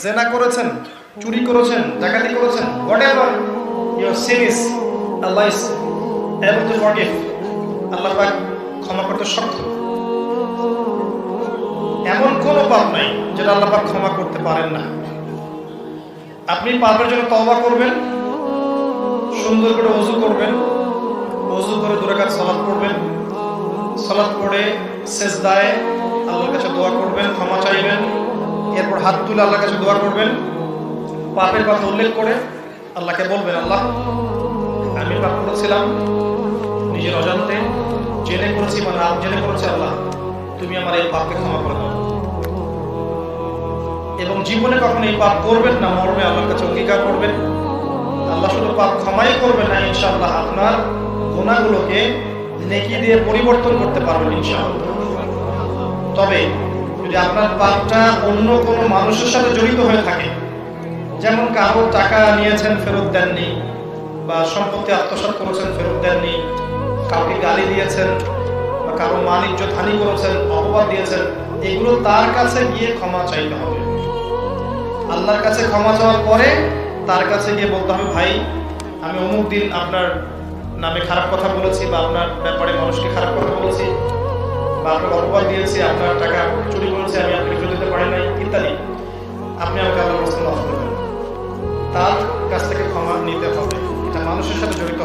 জেনা করেছেন, চুরি করেছেন, ডাকাতি করেছেন, whatever your sin is, Allah is able to forgive. আল্লাহ পাক ক্ষমা করতে সক্ষম। এমন কোনো পাপ নাই যেটা আল্লাহ পাক ক্ষমা করতে পারেন না। আপনি পাপের জন্য তওবা করবেন, সুন্দর করে ওযু করবেন, ওযু করে 2 রাকাত সালাত পড়বেন, সালাত পড়ে সিজদায় আল্লাহর কাছে দোয়া করবেন, ক্ষমা চাইবেন, এরপর হাত তুলে আল্লাহর কাছে দোয়া করবেন, পাপের কথা উল্লেখ করে আল্লাহকে বলবেন, আল্লাহ আমি পাপ করেছিলাম, নিজের অজান্তে জেনে করেছি বা না জেনে করেছি, আল্লাহ তুমি আমার এই পাপকে ক্ষমা করে দাও। এবং জীবনে কখনো এই পাপ করবেন না মর্মে আল্লাহর কাছে অঙ্গীকার করবেন। আল্লাহ শুধু পাপ ক্ষমাই করবেন না, ইনশাআল্লাহ আপনার গুনাহগুলোকে নেকি দিয়ে পরিবর্তন করতে পারবেন ইনশাআল্লাহ। তবে যদি আপনার পাপটা অন্য কোনো মানুষের সাথে জড়িত হয়ে থাকে, যেমন কারো টাকা নিয়েছেন ফেরত দেননি, বা সম্পত্তি আত্মসাৎ করেছেন ফেরত দেননি, কাউকে গালি দিয়েছেন, বা কারো মান ইজ্জত হানি করেছেন, অপবাদ দিয়েছেন, এগুলো তার কাছে গিয়ে ক্ষমা চাইতে হবে। আল্লাহর কাছে ক্ষমা চাওয়ার পরে তার কাছে গিয়ে বলতে হবে, ভাই আমি অমুক দিন আপনার নামে খারাপ কথা বলেছি, বা আপনার ব্যাপারে মানুষকে খারাপ কথা বলেছি, বা আপনার অপবাদ দিয়েছি, আপনার টাকা চুরি করেছি, আমি আপনাকে ফেরত দিতে পারি নাই ইত্যাদি। আপনি আমাকে আল্লাহর রাস্তায় মাফ করবেন, তার কাছ থেকে ক্ষমা নিতে হবে। এটা মানুষের সাথে জড়িত হবে।